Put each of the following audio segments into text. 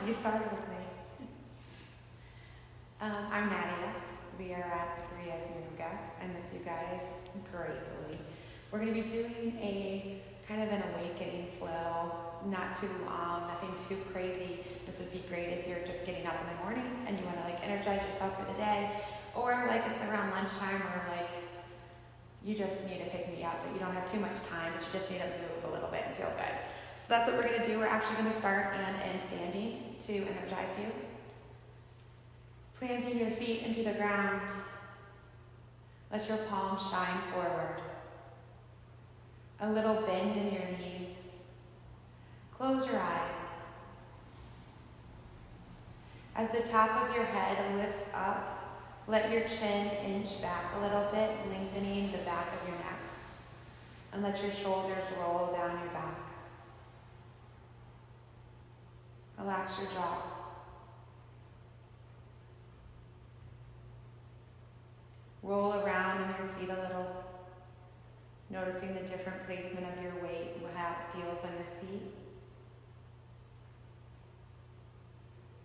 You started with me. I'm Nadeya. We are at 3S Yoga. I miss you guys greatly. We're going to be doing a kind of an awakening flow, not too long, nothing too crazy. This would be great if you're just getting up in the morning and you want to like energize yourself for the day, or like it's around lunchtime, or like you just need to pick me up, but you don't have too much time, but you just need to move a little bit and feel good. So that's what we're going to do. We're actually going to start in standing to energize you. Planting your feet into the ground. Let your palms shine forward. A little bend in your knees. Close your eyes. As the top of your head lifts up, let your chin inch back a little bit, lengthening the back of your neck. And let your shoulders roll down your back. Relax your jaw. Roll around in your feet a little, noticing the different placement of your weight and how it feels on your feet.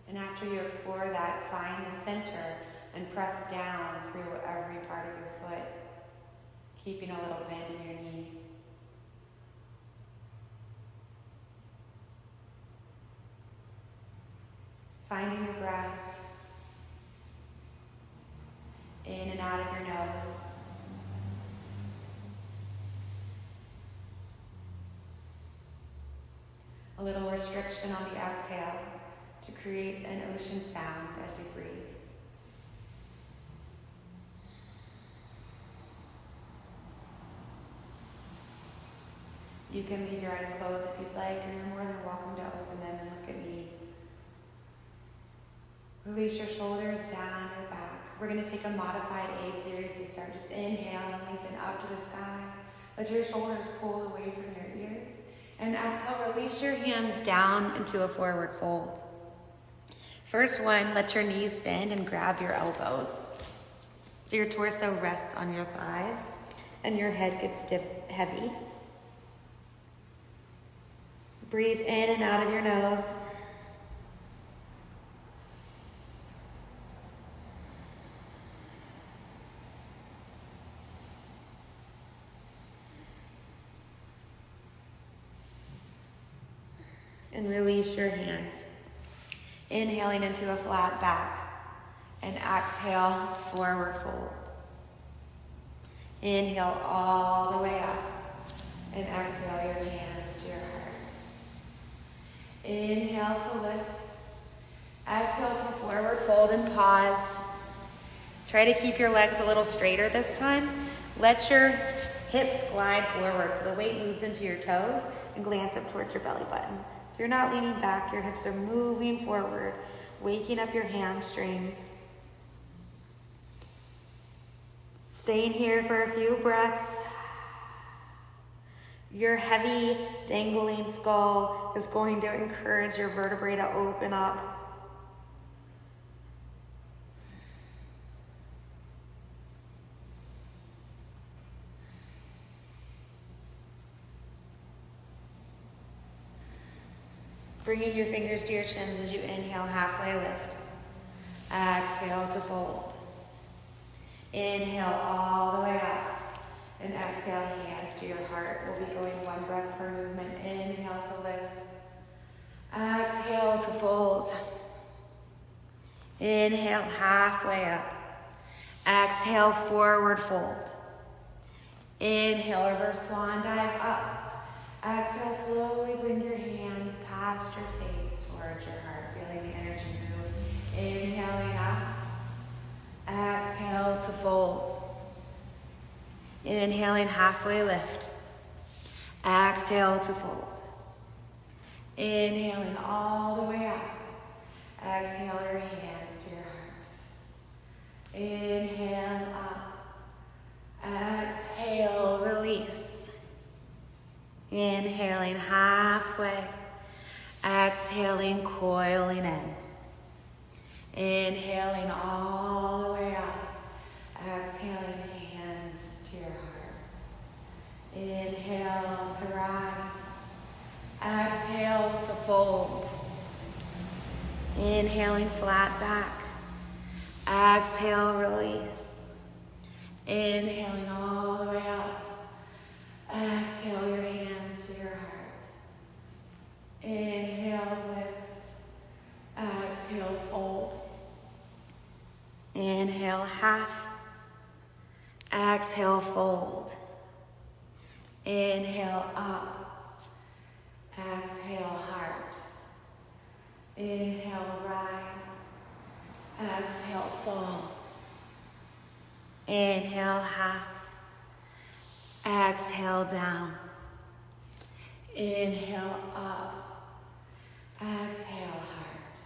And after you explore that, find the center and press down through every part of your foot, keeping a little bend in your knee. Finding your breath in and out of your nose. A little restriction on the exhale to create an ocean sound as you breathe. You can leave your eyes closed if you'd like, and you're more than welcome to open them and look at me. Release your shoulders down your back. We're going to take a modified A series. You start, just inhale and lengthen up to the sky. Let your shoulders pull away from your ears. And exhale, release your hands down into a forward fold. First one, let your knees bend and grab your elbows. So your torso rests on your thighs and your head gets heavy. Breathe in and out of your nose. And release your hands. Inhaling into a flat back and exhale, forward fold. Inhale all the way up and exhale your hands to your heart. Inhale to lift. Exhale to forward fold and pause. Try to keep your legs a little straighter this time. Let your hips glide forward so the weight moves into your toes and glance up towards your belly button. So you're not leaning back, your hips are moving forward, waking up your hamstrings. Staying here for a few breaths. Your heavy, dangling skull is going to encourage your vertebrae to open up. Bringing your fingers to your shins as you inhale, halfway lift. Exhale to fold. Inhale all the way up. And exhale, hands to your heart. We'll be going one breath per movement. Inhale to lift. Exhale to fold. Inhale, halfway up. Exhale, forward fold. Inhale, reverse swan dive up. Exhale, slowly bring your hands past your face towards your heart, feeling the energy move. Inhaling up. Exhale to fold. Inhaling, halfway lift. Exhale to fold. Inhaling all the way up. Exhale your hands to your heart. Inhale up. Exhale, release. Inhaling halfway. Exhaling, coiling in. Inhaling all the way up. Exhaling, hands to your heart. Inhale to rise. Exhale to fold. Inhaling flat back. Exhale, release. Inhaling all the way up. Exhale your hands to your heart. Inhale, lift. Exhale, fold. Inhale, half. Exhale, fold. Inhale, up. Exhale, heart. Inhale, rise. Exhale, fall. Inhale, half. Exhale, down. Inhale, up. Exhale, heart.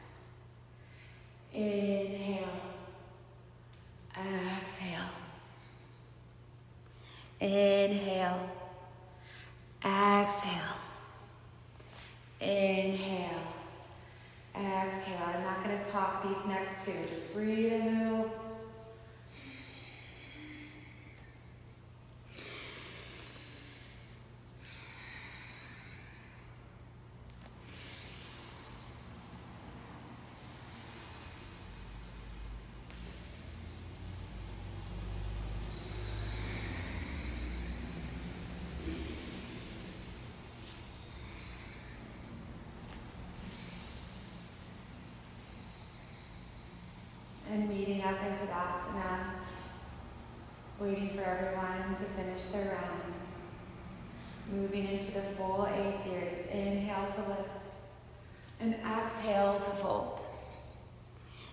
Inhale. Exhale. Inhale. Exhale. Inhale. Exhale. I'm not going to talk these next two. Just breathe and move. And meeting up into asana, waiting for everyone to finish their round. Moving into the full A series. Inhale to lift and exhale to fold.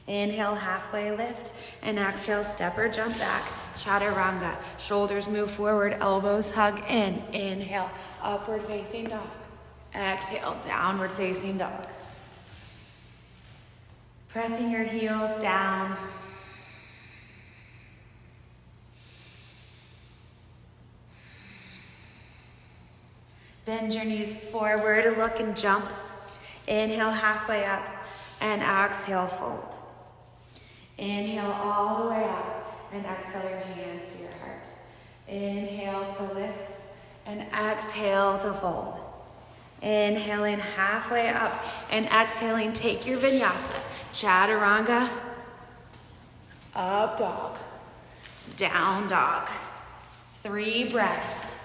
Inhale, halfway lift, and exhale, step or jump back. Chaturanga. Shoulders move forward, elbows hug in. Inhale, upward facing dog. Exhale, downward facing dog. Pressing your heels down. Bend your knees forward, look and jump. Inhale, halfway up, and exhale, fold. Inhale all the way up, and exhale your hands to your heart. Inhale to lift, and exhale to fold. Inhaling halfway up, and exhaling, take your vinyasa. Chaturanga, up dog, down dog. 3 breaths.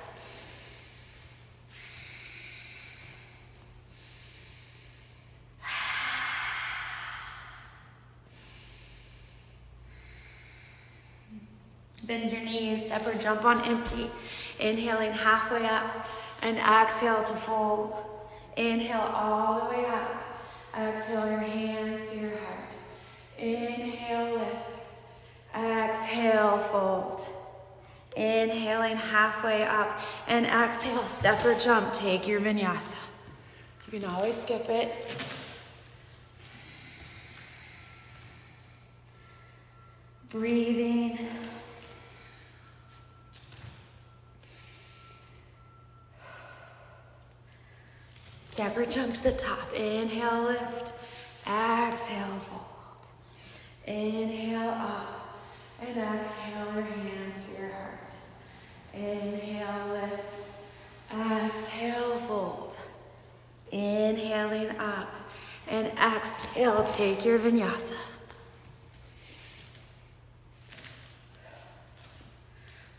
Bend your knees, step or jump on empty. Inhaling halfway up and exhale to fold. Inhale all the way up. Exhale your hands to your heart. Inhale, lift. Exhale, fold. Inhaling halfway up and exhale, step or jump. Take your vinyasa. You can always skip it. Breathing. Step or jump to the top. Inhale, lift. Exhale, fold. Inhale, up. And exhale your hands to your heart. Inhale, lift. Exhale, fold. Inhaling up. And exhale, take your vinyasa.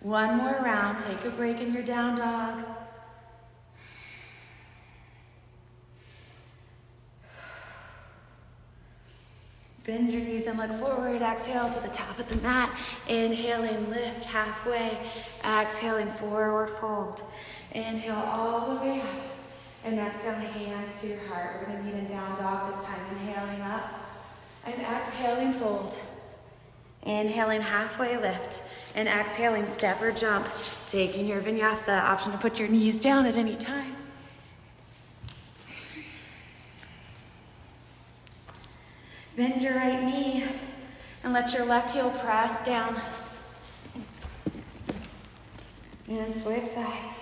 One more round. Take a break in your down dog. Bend your knees and look forward. Exhale to the top of the mat. Inhaling, lift halfway. Exhaling, forward fold. Inhale all the way up. And exhale, hands to your heart. We're going to meet in down dog this time. Inhaling up. And exhaling, fold. Inhaling, halfway lift. And exhaling, step or jump. Taking your vinyasa. Option to put your knees down at any time. Bend your right knee and let your left heel press down. And switch sides.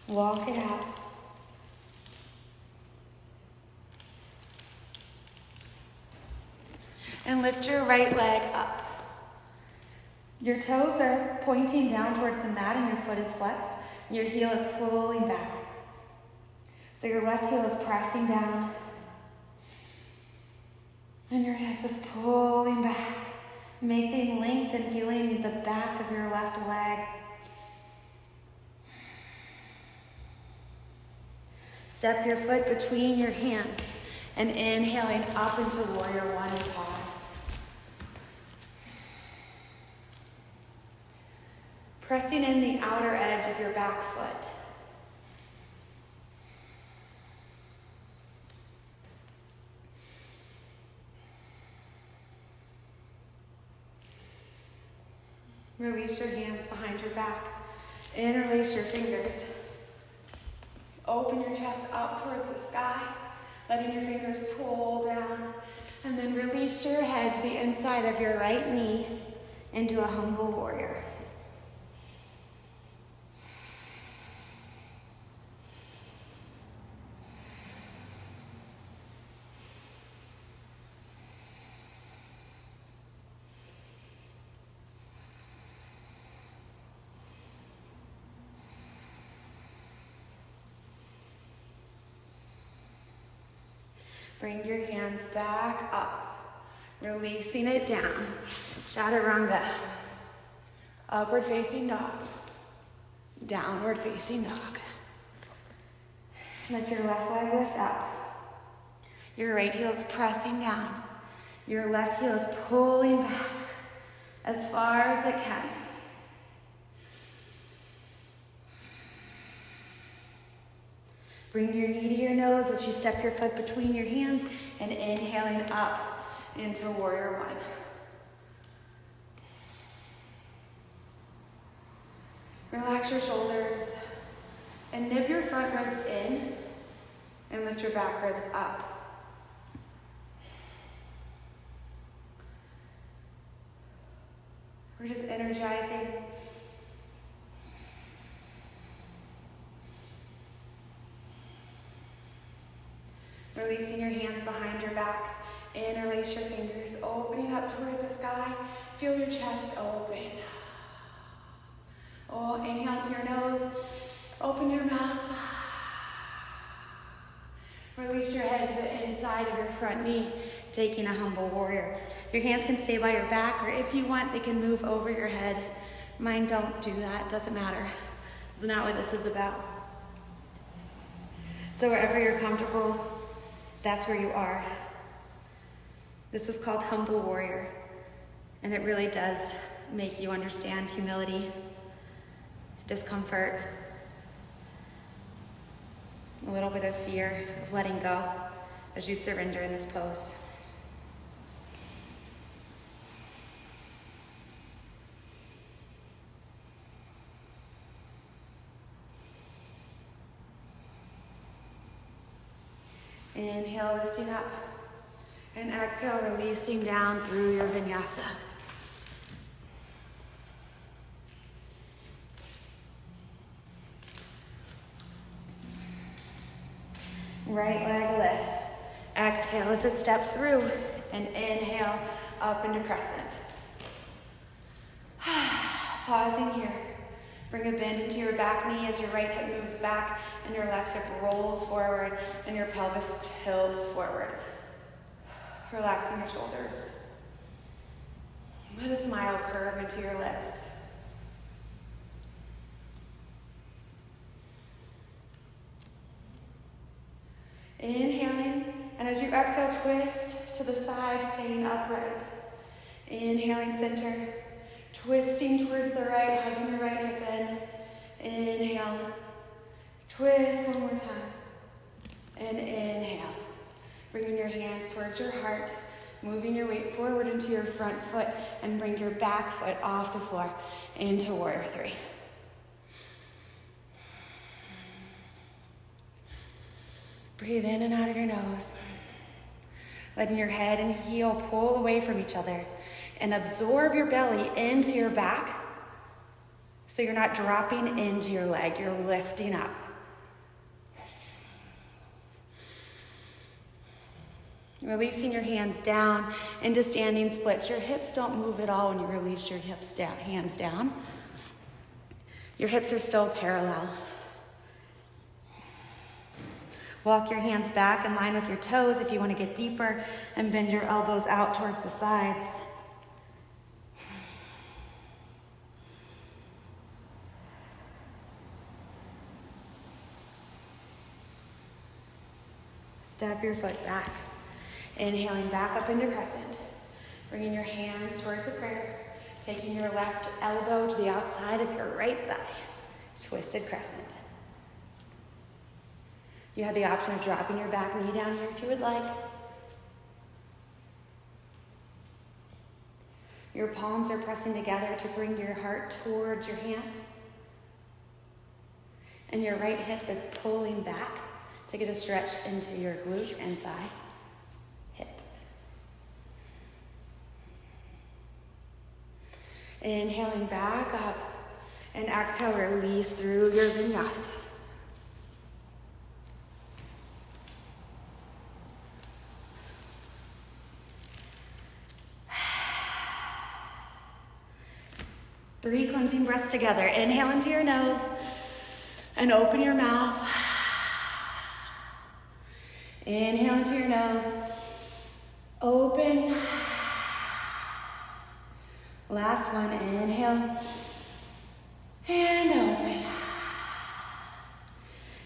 Walk it out. And lift your right leg up. Your toes are pointing down towards the mat and your foot is flexed. Your heel is pulling back. So your left heel is pressing down. And your hip is pulling back, making lengthen, feeling the back of your left leg. Step your foot between your hands and inhaling up into warrior one and pause. Pressing in the outer edge of your back foot. Release your hands behind your back. Interlace your fingers. Open your chest up towards the sky, letting your fingers pull down. And then release your head to the inside of your right knee into a humble warrior. Bring your hands back up, releasing it down. Chaturanga. Upward facing dog. Downward facing dog. Let your left leg lift up. Your right heel is pressing down. Your left heel is pulling back as far as it can. Bring your knee to your nose as you step your foot between your hands and inhaling up into warrior one. Relax your shoulders and nib your front ribs in and lift your back ribs up. We're just energizing. Releasing your hands behind your back. Interlace your fingers, opening up towards the sky. Feel your chest open. Oh, inhale to your nose. Open your mouth. Release your head to the inside of your front knee, taking a humble warrior. Your hands can stay by your back, or if you want, they can move over your head. Mine don't do that, doesn't matter. It's not what this is about. So wherever you're comfortable, that's where you are. This is called humble warrior, and it really does make you understand humility, discomfort, a little bit of fear of letting go as you surrender in this pose. Inhale, lifting up, and exhale, releasing down through your vinyasa. Right leg lifts. Exhale as it steps through, and inhale up into crescent. Pausing here. Bring a bend into your back knee as your right hip moves back and your left hip rolls forward and your pelvis tilts forward. Relaxing your shoulders. Let a smile curve into your lips. Inhaling, and as you exhale, twist to the side, staying upright. Inhaling center, twisting towards the right, hugging your right hip in. Inhale, twist one more time, and inhale. Bringing your hands towards your heart, moving your weight forward into your front foot, and bring your back foot off the floor into warrior three. Breathe in and out of your nose. Letting your head and heel pull away from each other and absorb your belly into your back so you're not dropping into your leg, you're lifting up. Releasing your hands down into standing splits. Your hips don't move at all when you release your hands down. Your hips are still parallel. Walk your hands back in line with your toes if you want to get deeper, and bend your elbows out towards the sides. Step your foot back. Inhaling back up into crescent. Bringing your hands towards a prayer. Taking your left elbow to the outside of your right thigh. Twisted crescent. You have the option of dropping your back knee down here if you would like. Your palms are pressing together to bring your heart towards your hands. And your right hip is pulling back to get a stretch into your glute and thigh, hip. Inhaling back up, and exhale, release through your vinyasa. Three cleansing breaths together. Inhale into your nose and open your mouth. Inhale into your nose, open. Last one, inhale and open.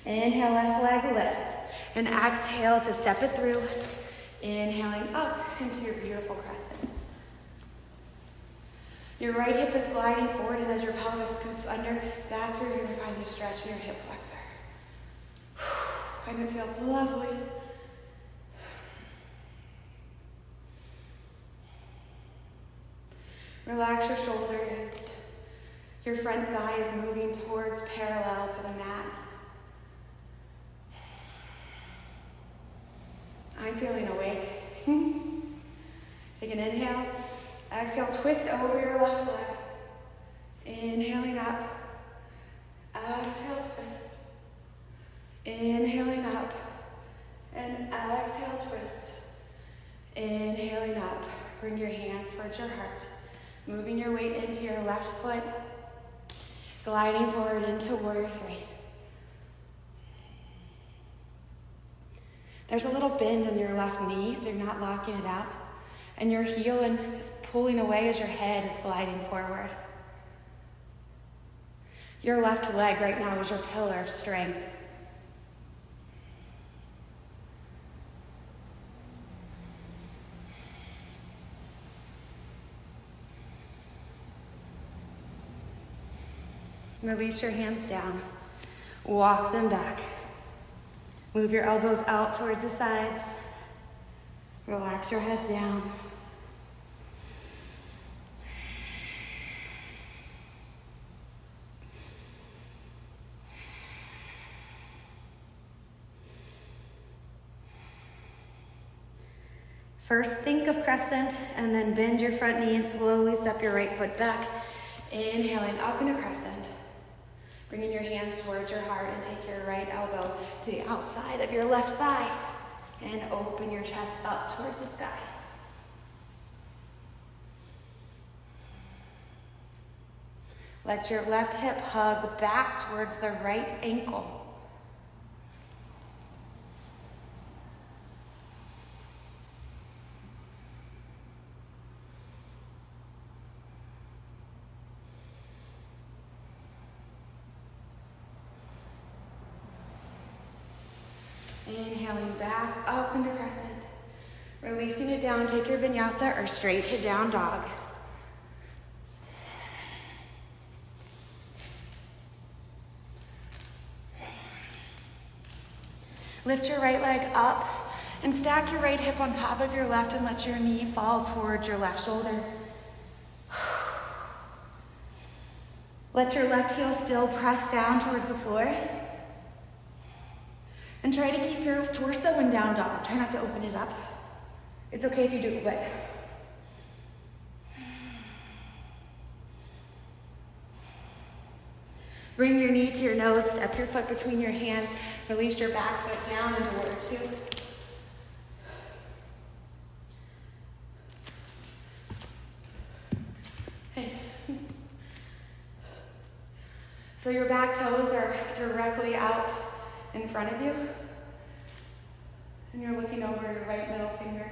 Inhale, left leg lifts, and exhale to step it through. Inhaling up into your beautiful crescent. Your right hip is gliding forward, and as your pelvis scoops under, that's where you're going to find the stretch in your hip flexor. And it feels lovely. Relax your shoulders. Your front thigh is moving towards parallel to the mat. I'm feeling awake. Take an inhale. Exhale, twist over your left leg. Inhaling up. Exhale, twist. Inhaling up. And exhale, twist. Inhaling up. Bring your hands towards your heart. Moving your weight into your left foot. Gliding forward into warrior three. There's a little bend in your left knee, so you're not locking it out. And your heel is pulling away as your head is gliding forward. Your left leg right now is your pillar of strength. Release your hands down. Walk them back. Move your elbows out towards the sides. Relax your head down. First, think of crescent, and then bend your front knee and slowly step your right foot back. Inhaling up into crescent. Bringing your hands towards your heart, and take your right elbow to the outside of your left thigh. And open your chest up towards the sky. Let your left hip hug back towards the right ankle. Inhaling back up into crescent. Releasing it down, take your vinyasa or straight to down dog. Lift your right leg up and stack your right hip on top of your left and let your knee fall towards your left shoulder. Let your left heel still press down towards the floor. And try to keep your torso in down dog. Try not to open it up. It's okay if you do, but bring your knee to your nose, step your foot between your hands, release your back foot down into warrior two. Hey. So your back toes are directly out in front of you. And you're looking over your right middle finger.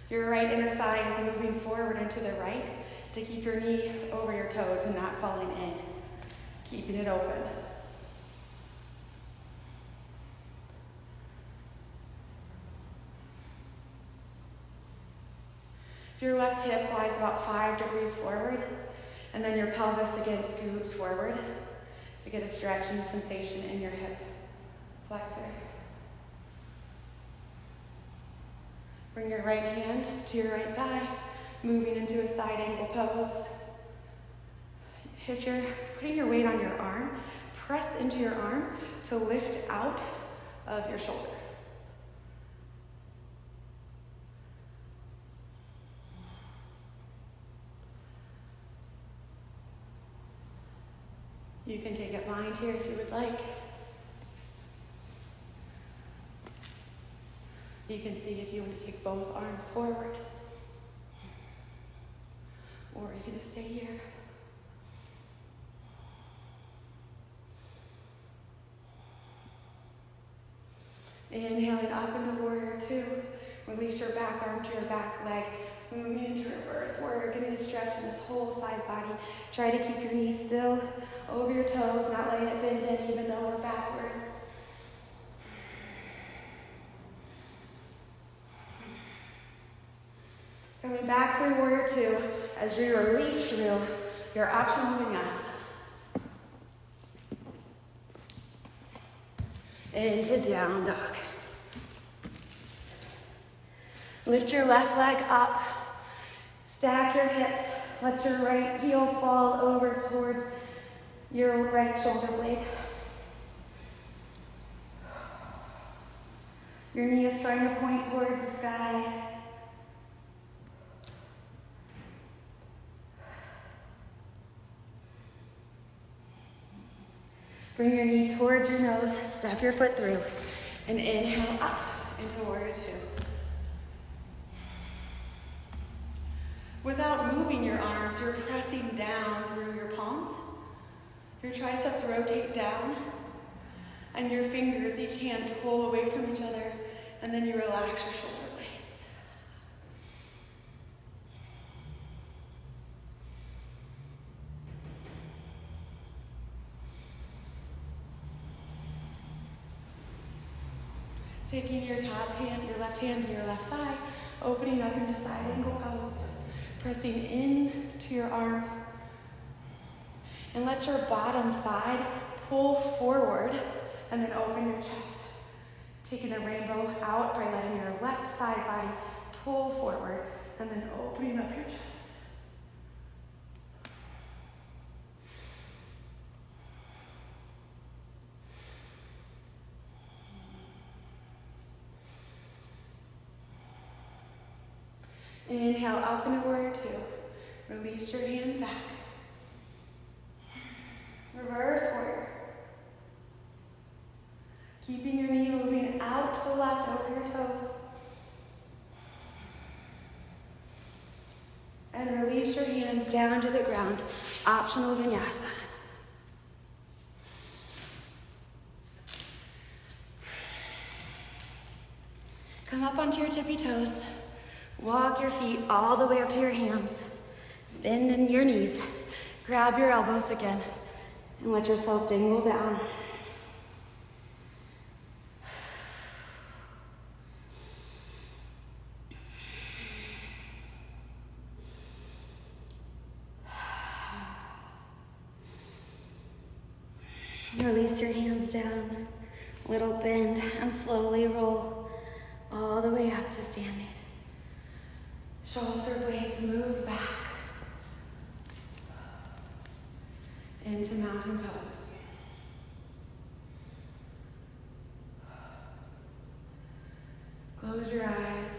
Your right inner thigh is moving forward and to the right to keep your knee over your toes and not falling in. Keeping it open. Your left hip glides about 5 degrees forward, and then your pelvis again scoops forward to get a stretch and sensation in your hip flexor. Bring your right hand to your right thigh, moving into a side angle pose. If you're putting your weight on your arm, press into your arm to lift out of your shoulder. You can take it blind here if you would like. You can see if you want to take both arms forward. Or you can just stay here. Inhaling up into warrior two. Release your back arm to your back leg. Moving into reverse warrior, getting a stretch in this whole side body. Try to keep your knees still over your toes, not letting it bend in even though we're backwards. Coming back through warrior two as you release through your optional vinyasa. Into down dog. Lift your left leg up. Stack your hips. Let your right heel fall over towards your right shoulder blade. Your knee is trying to point towards the sky. Bring your knee towards your nose, step your foot through, and inhale up into warrior two. Without moving your arms, you're pressing down through your palms. Your triceps rotate down, and your fingers, each hand, pull away from each other, and then you relax your shoulder blades. Taking your top hand, your left hand to your left thigh, opening up into side angle pose, pressing into your arm, and let your bottom side pull forward and then open your chest. Taking the rainbow out by letting your left side body pull forward and then opening up your chest. Inhale up into warrior two. Release your hand back. Reverse warrior. Keeping your knee moving out to the left over your toes. And release your hands down to the ground. Optional vinyasa. Come up onto your tippy toes. Walk your feet all the way up to your hands. Bend in your knees. Grab your elbows again and let yourself dangle down. Release your hands down. Little bend and slowly roll all the way up to standing. Shoulder blades move back into mountain pose. Close your eyes.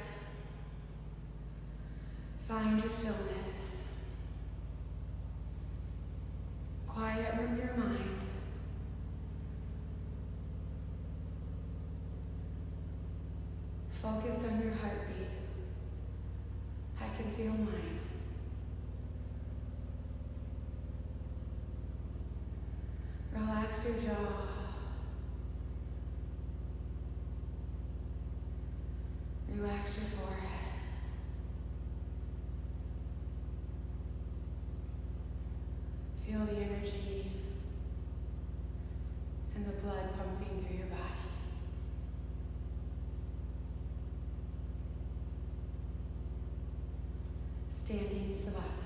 Find your stillness. Quiet your mind. Focus on your heartbeat. I can feel mine. Relax your jaw. Relax your forehead. Feel the energy and the blood pumping through your body. Standing Savasana.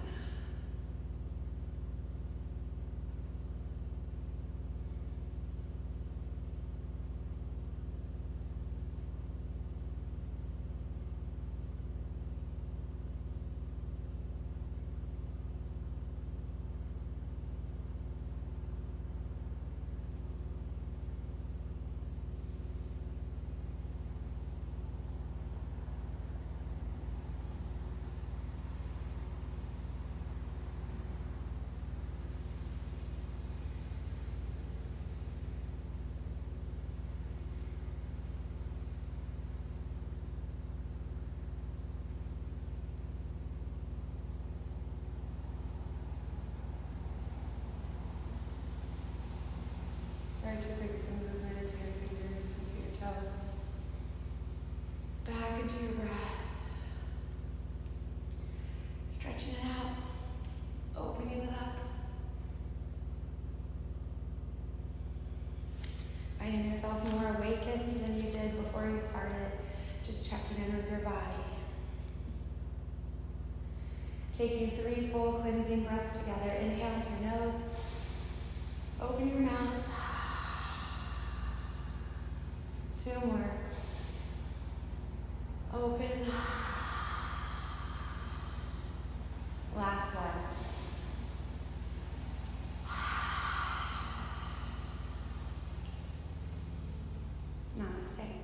Start to bring some movement into your fingers, into your toes. Back into your breath. Stretching it out. Opening it up. Finding yourself more awakened than you did before you started. Just checking in with your body. Taking 3 full cleansing breaths together. Inhale into your nose. Open your mouth. 2 more. Open. Last one. Namaste.